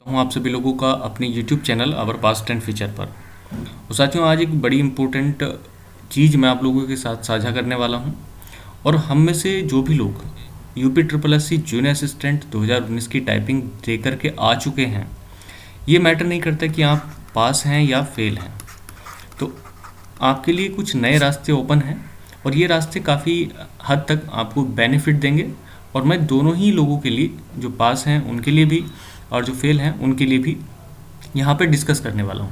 हूँ आप सभी लोगों का अपने YouTube channel our past and future पर। तो साथियों, आज एक बड़ी इम्पोर्टेंट चीज़ मैं आप लोगों के साथ साझा करने वाला हूँ। और हम में से जो भी लोग UP triple S C junior assistant 2019 की टाइपिंग दे करके आ चुके हैं, ये मैटर नहीं करता कि आप पास हैं या फेल हैं। तो आपके लिए कुछ नए रास्ते ओपन हैं और ये रास्ते काफ़ी हद तक आपको बेनिफिट देंगे। और मैं दोनों ही लोगों के लिए, जो पास हैं उनके लिए भी और जो फेल हैं उनके लिए भी यहाँ पे डिस्कस करने वाला हूँ।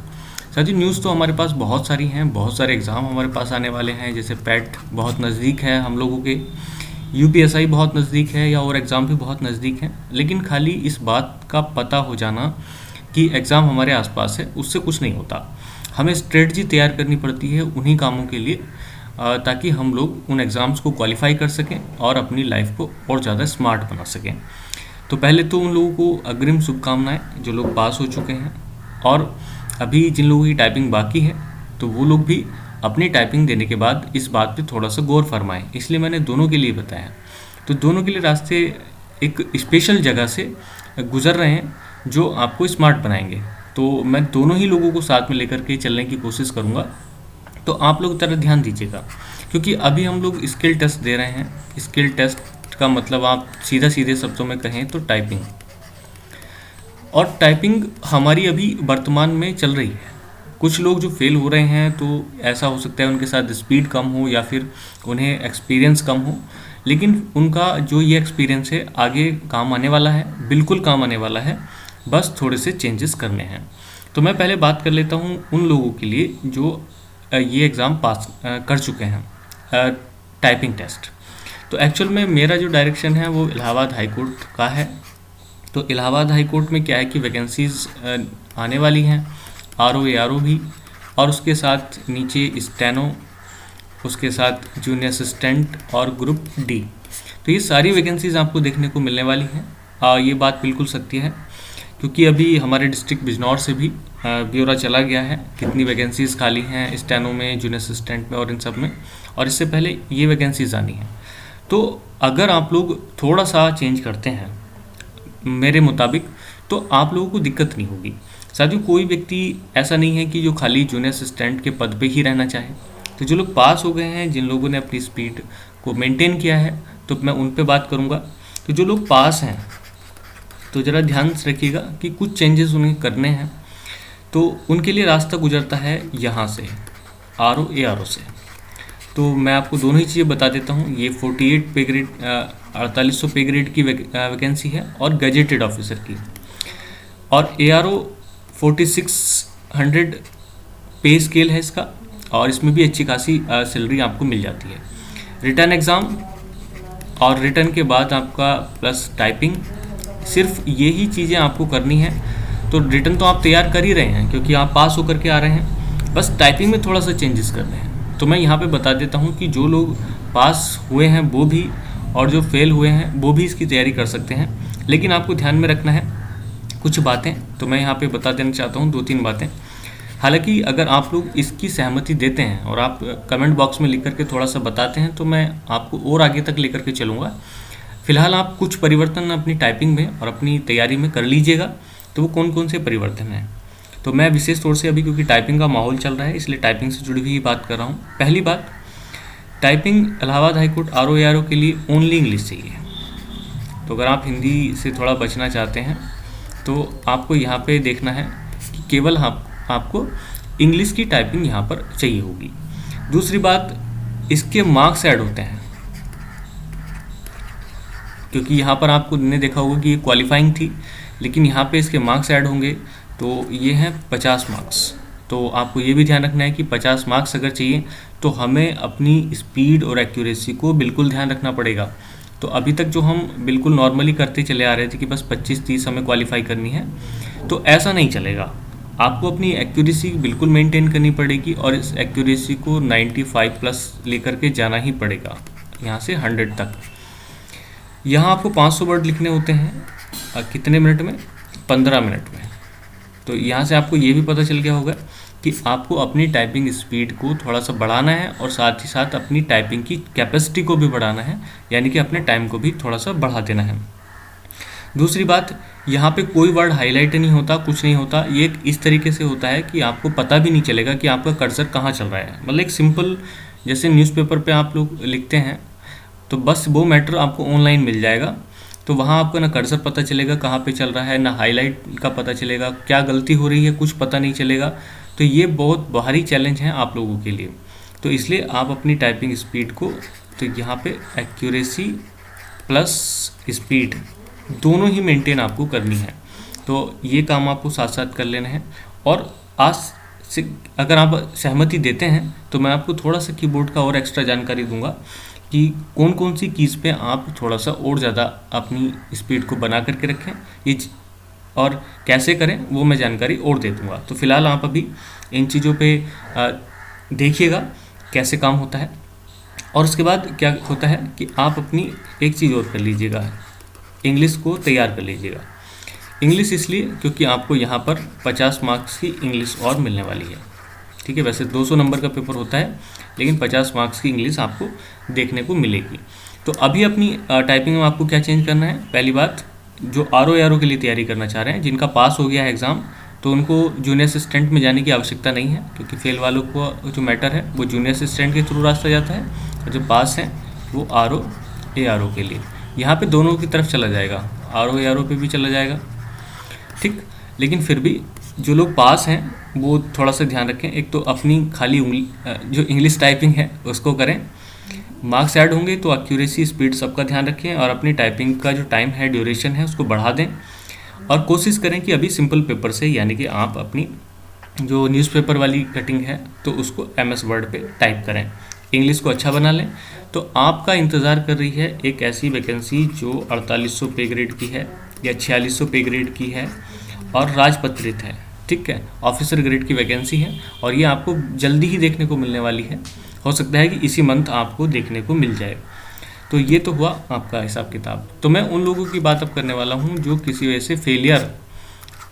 साथियों, न्यूज़ तो हमारे पास बहुत सारी हैं, बहुत सारे एग्ज़ाम हमारे पास आने वाले हैं। जैसे पैट बहुत नज़दीक है हम लोगों के, यूपीएसआई बहुत नज़दीक है, या और एग्ज़ाम भी बहुत नज़दीक हैं। लेकिन खाली इस बात का पता हो जाना कि एग्ज़ाम हमारे आसपास है, उससे कुछ नहीं होता। हमें स्ट्रेटजी तैयार करनी पड़ती है उन्हीं कामों के लिए, ताकि हम लोग उन एग्ज़ाम्स को क्वालिफाई कर सकें और अपनी लाइफ को और ज़्यादा स्मार्ट बना सकें। तो पहले तो उन लोगों को अग्रिम शुभकामनाएं जो लोग पास हो चुके हैं, और अभी जिन लोगों की टाइपिंग बाकी है तो वो लोग भी अपनी टाइपिंग देने के बाद इस बात पे थोड़ा सा गौर फरमाएं। इसलिए मैंने दोनों के लिए बताया। तो दोनों के लिए रास्ते एक स्पेशल जगह से गुजर रहे हैं जो आपको स्मार्ट बनाएंगे। तो मैं दोनों ही लोगों को साथ में लेकर के चलने की कोशिश करूँगा। तो आप लोग ज़रा ध्यान दीजिएगा, क्योंकि अभी हम लोग स्किल टेस्ट दे रहे हैं। स्किल टेस्ट का मतलब आप सीधे शब्दों में कहें तो टाइपिंग। और टाइपिंग हमारी अभी वर्तमान में चल रही है। कुछ लोग जो फेल हो रहे हैं तो ऐसा हो सकता है उनके साथ स्पीड कम हो या फिर उन्हें एक्सपीरियंस कम हो, लेकिन उनका जो ये एक्सपीरियंस है आगे काम आने वाला है, बिल्कुल काम आने वाला है। बस थोड़े से चेंजेस करने हैं। तो मैं पहले बात कर लेता हूँ उन लोगों के लिए जो ये एग्ज़ाम पास कर चुके हैं, टाइपिंग टेस्ट। तो एक्चुअल में मेरा जो डायरेक्शन है वो इलाहाबाद हाई कोर्ट का है। तो इलाहाबाद हाई कोर्ट में क्या है कि वैकेंसीज़ आने वाली हैं, आरओ एआरओ भी, और उसके साथ नीचे स्टेनो, उसके साथ जूनियर असिस्टेंट और ग्रुप डी। तो ये सारी वैकेंसीज़ आपको देखने को मिलने वाली हैं। ये बात बिल्कुल सत्य है, क्योंकि अभी हमारे डिस्ट्रिक्ट बिजनौर से भी ब्यौरा चला गया है कितनी वैकेंसीज़ खाली हैं स्टेनो में, जूनियर असिस्टेंट में और इन सब में, और इससे पहले ये वैकेंसीज़ आनी हैं। तो अगर आप लोग थोड़ा सा चेंज करते हैं मेरे मुताबिक, तो आप लोगों को दिक्कत नहीं होगी। साथियों, कोई व्यक्ति ऐसा नहीं है कि जो खाली जूनियर असिस्टेंट के पद पे ही रहना चाहे। तो जो लोग पास हो गए हैं, जिन लोगों ने अपनी स्पीड को मेंटेन किया है, तो मैं उन पे बात करूँगा। तो जो लोग पास हैं तो ज़रा ध्यान से रखिएगा कि कुछ चेंजेस उन्हें करने हैं। तो उनके लिए रास्ता गुजरता है यहाँ से, आरओ एआरओ से। तो मैं आपको दोनों ही चीज़ें बता देता हूँ। ये 48 पे ग्रेड 4800 पे ग्रेड की वैकेंसी है और गजेटेड ऑफिसर की, और एआरओ 4600 पे स्केल है इसका, और इसमें भी अच्छी खासी सैलरी आपको मिल जाती है। रिटर्न एग्ज़ाम और रिटर्न के बाद आपका प्लस टाइपिंग, सिर्फ यही चीज़ें आपको करनी है। तो रिटर्न तो आप तैयार कर ही रहे हैं क्योंकि आप पास होकर के आ रहे हैं, बस टाइपिंग में थोड़ा सा चेंजेस करने हैं। तो मैं यहाँ पे बता देता हूँ कि जो लोग पास हुए हैं वो भी, और जो फेल हुए हैं वो भी इसकी तैयारी कर सकते हैं। लेकिन आपको ध्यान में रखना है कुछ बातें, तो मैं यहाँ पे बता देना चाहता हूँ 2-3 बातें। हालांकि अगर आप लोग इसकी सहमति देते हैं और आप कमेंट बॉक्स में लिख करके थोड़ा सा बताते हैं, तो मैं आपको और आगे तक लेकर के चलूँगा। फिलहाल आप कुछ परिवर्तन अपनी टाइपिंग में और अपनी तैयारी में कर लीजिएगा। तो वो कौन कौन से परिवर्तन हैं, तो मैं विशेष तौर से अभी, क्योंकि टाइपिंग का माहौल चल रहा है, इसलिए टाइपिंग से जुड़ी हुई बात कर रहा हूँ। पहली बात, typing Allahabad high court RO ARO के लिए ओनली इंग्लिश चाहिए। तो अगर आप हिंदी से थोड़ा बचना चाहते हैं तो आपको यहाँ पे देखना है कि केवल आपको इंग्लिश की टाइपिंग यहाँ पर चाहिए होगी। दूसरी बात, इसके मार्क्स ऐड होते हैं, क्योंकि यहाँ पर आपको ने देखा होगा कि ये क्वालिफाइंग थी, लेकिन यहाँ पे इसके मार्क्स ऐड होंगे। तो ये हैं 50 मार्क्स। तो आपको ये भी ध्यान रखना है कि 50 मार्क्स अगर चाहिए तो हमें अपनी स्पीड और एक्यूरेसी को बिल्कुल ध्यान रखना पड़ेगा। तो अभी तक जो हम बिल्कुल नॉर्मली करते चले आ रहे थे कि बस 25-30 हमें क्वालिफाई करनी है, तो ऐसा नहीं चलेगा। आपको अपनी एक्यूरेसी बिल्कुल मेंटेन करनी पड़ेगी, और इस एक्यूरेसी को 95 प्लस लेकर के जाना ही पड़ेगा, यहाँ से 100 तक। यहाँ आपको 500 वर्ड लिखने होते हैं कितने मिनट में? 15 मिनट में। तो यहाँ से आपको ये भी पता चल गया होगा कि आपको अपनी टाइपिंग स्पीड को थोड़ा सा बढ़ाना है, और साथ ही साथ अपनी टाइपिंग की कैपेसिटी को भी बढ़ाना है, यानी कि अपने टाइम को भी थोड़ा सा बढ़ा देना है। दूसरी बात, यहाँ पे कोई वर्ड हाईलाइट नहीं होता, कुछ नहीं होता। ये इस तरीके से होता है कि आपको पता भी नहीं चलेगा कि आपका कर्सर कहाँ चल रहा है। मतलब एक सिंपल, जैसे न्यूज़पेपर पे आप लोग लिखते हैं तो बस वो मैटर आपको ऑनलाइन मिल जाएगा। तो वहाँ आपको ना कर्सर पता चलेगा कहाँ पे चल रहा है, ना हाईलाइट का पता चलेगा, क्या गलती हो रही है कुछ पता नहीं चलेगा। तो ये बहुत भारी चैलेंज है आप लोगों के लिए। तो इसलिए आप अपनी टाइपिंग स्पीड को, तो यहाँ पे एक्यूरेसी प्लस स्पीड दोनों ही मेंटेन आपको करनी है। तो ये काम आपको साथ साथ कर लेना है। और आज से अगर आप सहमति देते हैं तो मैं आपको थोड़ा सा कीबोर्ड का और एक्स्ट्रा जानकारी दूंगा कि कौन कौन सी कीज़ पे आप थोड़ा सा और ज़्यादा अपनी स्पीड को बना करके रखें, और कैसे करें वो मैं जानकारी और दे दूँगा। तो फिलहाल आप अभी इन चीज़ों पे देखिएगा कैसे काम होता है। और उसके बाद क्या होता है कि आप अपनी एक चीज़ और कर लीजिएगा, इंग्लिश को तैयार कर लीजिएगा। इंग्लिश इसलिए क्योंकि आपको यहाँ पर 50 मार्क्स की इंग्लिश और मिलने वाली है। ठीक है, वैसे 200 नंबर का पेपर होता है, लेकिन 50 मार्क्स की इंग्लिश आपको देखने को मिलेगी। तो अभी अपनी टाइपिंग में आपको क्या चेंज करना है? पहली बात, जो RO के लिए तैयारी करना चाह रहे हैं, जिनका पास हो गया है एग्ज़ाम, तो उनको जूनियर असिस्टेंट में जाने की आवश्यकता नहीं है, क्योंकि फेल वालों को जो मैटर है वो जूनियर असिस्टेंट के थ्रू रास्ता जाता है, और जो पास हैं वो RO के लिए। यहाँ पे दोनों की तरफ चला जाएगा, RO पे भी चला जाएगा। ठीक, लेकिन फिर भी जो लोग पास हैं वो थोड़ा सा ध्यान रखें। एक तो अपनी खाली जो इंग्लिश टाइपिंग है उसको करें, मार्क्स ऐड होंगे तो एक्यूरेसी स्पीड सबका ध्यान रखें, और अपनी टाइपिंग का जो टाइम है, ड्यूरेशन है, उसको बढ़ा दें। और कोशिश करें कि अभी सिंपल पेपर से, यानी कि आप अपनी जो न्यूज़पेपर वाली कटिंग है तो उसको MS वर्ड पे टाइप करें, इंग्लिश को अच्छा बना लें। तो आपका इंतज़ार कर रही है एक ऐसी वैकेंसी जो 4800 पे ग्रेड की है या 4600 पे ग्रेड की है और राजपत्रित है। ठीक है, ऑफिसर ग्रेड की वैकेंसी है, और ये आपको जल्दी ही देखने को मिलने वाली है। हो सकता है कि इसी मंथ आपको देखने को मिल जाए। तो ये तो हुआ आपका हिसाब किताब। तो मैं उन लोगों की बात अब करने वाला हूँ जो किसी वजह से फेलियर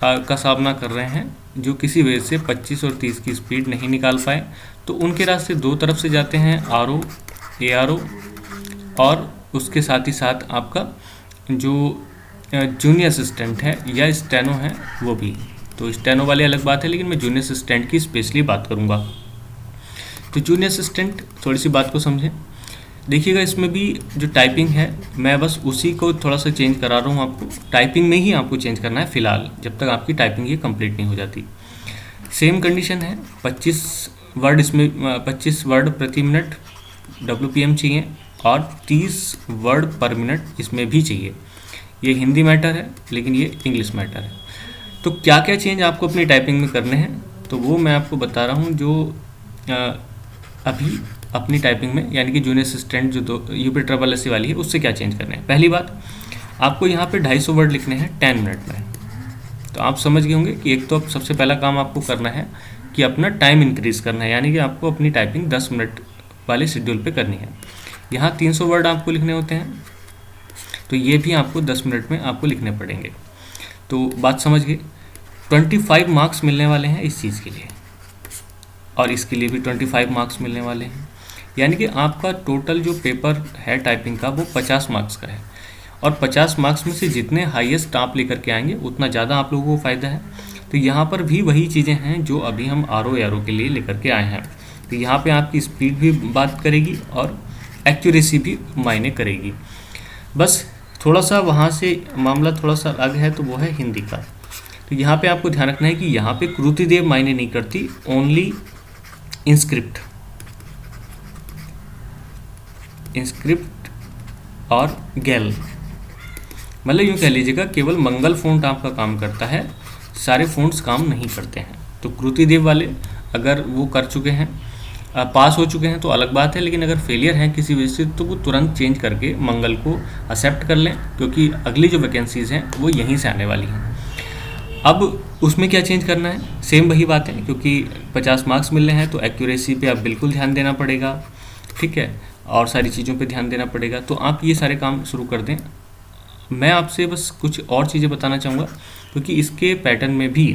का सामना कर रहे हैं, जो किसी वजह से 25 और 30 की स्पीड नहीं निकाल पाए। तो उनके रास्ते दो तरफ से जाते हैं, RO, ARO, और उसके साथ ही साथ आपका जो जूनियर असिस्टेंट है या स्टेनो है वो भी। तो स्टेनो वाले अलग बात है, लेकिन मैं जूनियर असिस्टेंट की स्पेशली बात करूँगा। तो जूनियर असिस्टेंट, थोड़ी सी बात को समझें। देखिएगा, इसमें भी जो टाइपिंग है मैं बस उसी को थोड़ा सा चेंज करा रहा हूँ आपको। टाइपिंग में ही आपको चेंज करना है फ़िलहाल, जब तक आपकी टाइपिंग ये कंप्लीट नहीं हो जाती। सेम कंडीशन है, 25 वर्ड इसमें 25 वर्ड प्रति मिनट WPM चाहिए, और 30 वर्ड पर मिनट इसमें भी चाहिए। ये हिंदी मैटर है, लेकिन ये इंग्लिश मैटर है। तो क्या क्या चेंज आपको अपनी टाइपिंग में करने हैं, तो वो मैं आपको बता रहा हूँ, जो अभी अपनी टाइपिंग में, यानी कि जूनियर असिस्टेंट जो UPSSC वाली है, उससे क्या चेंज करने हैं। पहली बात, आपको यहाँ पे 250 वर्ड लिखने हैं 10 मिनट में। तो आप समझ गए होंगे कि एक तो सबसे पहला काम आपको करना है कि अपना टाइम इंक्रीज़ करना है, यानी कि आपको अपनी टाइपिंग 10 मिनट वाले शेड्यूल पे करनी है। यहाँ 300 वर्ड आपको लिखने होते हैं, तो ये भी आपको 10 मिनट में आपको लिखने पड़ेंगे। तो बात समझ गए। 25 मार्क्स मिलने वाले हैं इस चीज़ के लिए, और इसके लिए भी 25 मार्क्स मिलने वाले हैं। यानी कि आपका टोटल जो पेपर है टाइपिंग का वो 50 मार्क्स का है, और 50 मार्क्स में से जितने हाईएस्ट आप लेकर के आएंगे उतना ज़्यादा आप लोगों को फ़ायदा है। तो यहाँ पर भी वही चीज़ें हैं जो अभी हम RO के लिए लेकर के आए हैं। तो यहाँ पे आपकी स्पीड भी बात करेगी और एक्यूरेसी भी मायने करेगी। बस थोड़ा सा वहाँ से मामला थोड़ा सा अलग है, तो वो है हिंदी का। तो यहाँ पे आपको ध्यान रखना है कि यहाँ पे कृतिदेव मायने नहीं करती, ओनली इंस्क्रिप्ट और गैल, मतलब यूँ कह लीजिएगा केवल मंगल फ़ॉन्ट आपका काम करता है, सारे फ़ॉन्ट्स काम नहीं करते हैं। तो कृतिदेव वाले अगर वो कर चुके हैं, पास हो चुके हैं तो अलग बात है, लेकिन अगर फेलियर हैं किसी वजह से तो वो तुरंत चेंज करके मंगल को एक्सेप्ट कर लें, क्योंकि अगली जो वैकेंसीज़ हैं वो यहीं से आने वाली हैं। अब उसमें क्या चेंज करना है, सेम वही बात है, क्योंकि 50 मार्क्स मिलने हैं तो एक्यूरेसी पे आप बिल्कुल ध्यान देना पड़ेगा। ठीक है, और सारी चीज़ों पे ध्यान देना पड़ेगा। तो आप ये सारे काम शुरू कर दें। मैं आपसे बस कुछ और चीज़ें बताना चाहूँगा, क्योंकि इसके पैटर्न में भी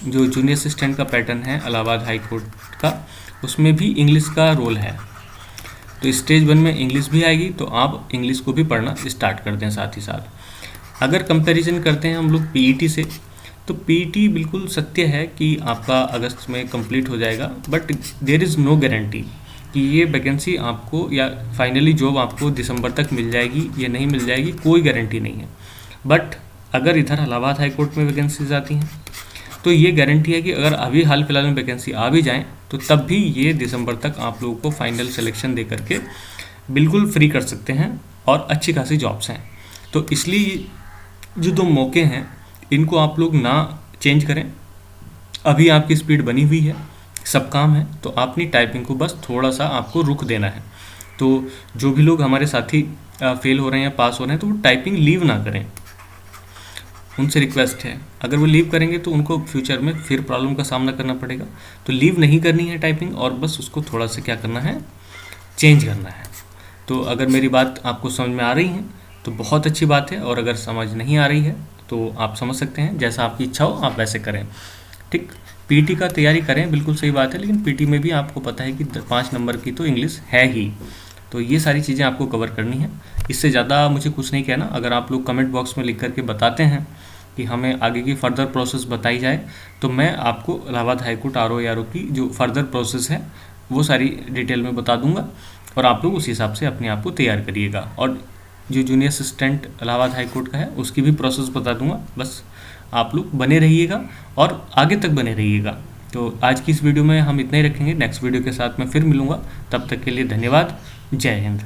जो जूनियर असिस्टेंट का पैटर्न है इलाहाबाद हाई कोर्ट का, उसमें भी इंग्लिश का रोल है। तो स्टेज 1 में इंग्लिश भी आएगी, तो आप इंग्लिश को भी पढ़ना स्टार्ट कर दें साथ ही साथ। अगर कंपैरिजन करते हैं हम लोग पीईटी से, तो पीईटी बिल्कुल सत्य है कि आपका अगस्त में कंप्लीट हो जाएगा, but there is no guarantee कि ये वैकेंसी आपको या फाइनली जॉब आपको दिसंबर तक मिल जाएगी या नहीं मिल जाएगी, कोई गारंटी नहीं है। बट अगर इधर इलाहाबाद हाई कोर्ट में वैकेंसीज आती हैं तो ये गारंटी है कि अगर अभी हाल फिलहाल में वैकेंसी आ भी जाएँ तो तब भी ये दिसंबर तक आप लोगों को फाइनल सिलेक्शन दे करके बिल्कुल फ्री कर सकते हैं और अच्छी खासी जॉब्स हैं। तो इसलिए जो दो मौके हैं इनको आप लोग ना चेंज करें। अभी आपकी स्पीड बनी हुई है, सब काम है, तो अपनी टाइपिंग को बस थोड़ा सा आपको रुख देना है। तो जो भी लोग हमारे साथी फेल हो रहे हैं या पास हो रहे हैं तो वो टाइपिंग लीव ना करें, उनसे रिक्वेस्ट है। अगर वो लीव करेंगे तो उनको फ्यूचर में फिर प्रॉब्लम का सामना करना पड़ेगा। तो लीव नहीं करनी है टाइपिंग, और बस उसको थोड़ा सा क्या करना है, चेंज करना है। तो अगर मेरी बात आपको समझ में आ रही है तो बहुत अच्छी बात है, और अगर समझ नहीं आ रही है तो आप समझ सकते हैं, जैसा आपकी इच्छा हो आप वैसे करें। ठीक, पीटी का तैयारी करें, बिल्कुल सही बात है, लेकिन पीटी में भी आपको पता है कि 5 नंबर की तो इंग्लिश है ही। तो ये सारी चीज़ें आपको कवर करनी है। इससे ज़्यादा मुझे कुछ नहीं कहना। अगर आप लोग कमेंट बॉक्स में लिख करके बताते हैं कि हमें आगे की फ़र्दर प्रोसेस बताई जाए, तो मैं आपको इलाहाबाद हाईकोर्ट RO की जो फर्दर प्रोसेस है वो सारी डिटेल में बता दूंगा, और आप लोग उस हिसाब से अपने आप को तैयार करिएगा। और जो जूनियर असिस्टेंट इलाहाबाद हाईकोर्ट का है उसकी भी प्रोसेस बता दूंगा। बस आप लोग बने रहिएगा और आगे तक बने रहिएगा। तो आज की इस वीडियो में हम इतना ही रखेंगे। नेक्स्ट वीडियो के साथ मैं फिर मिलूँगा, तब तक के लिए धन्यवाद। जय हिंद।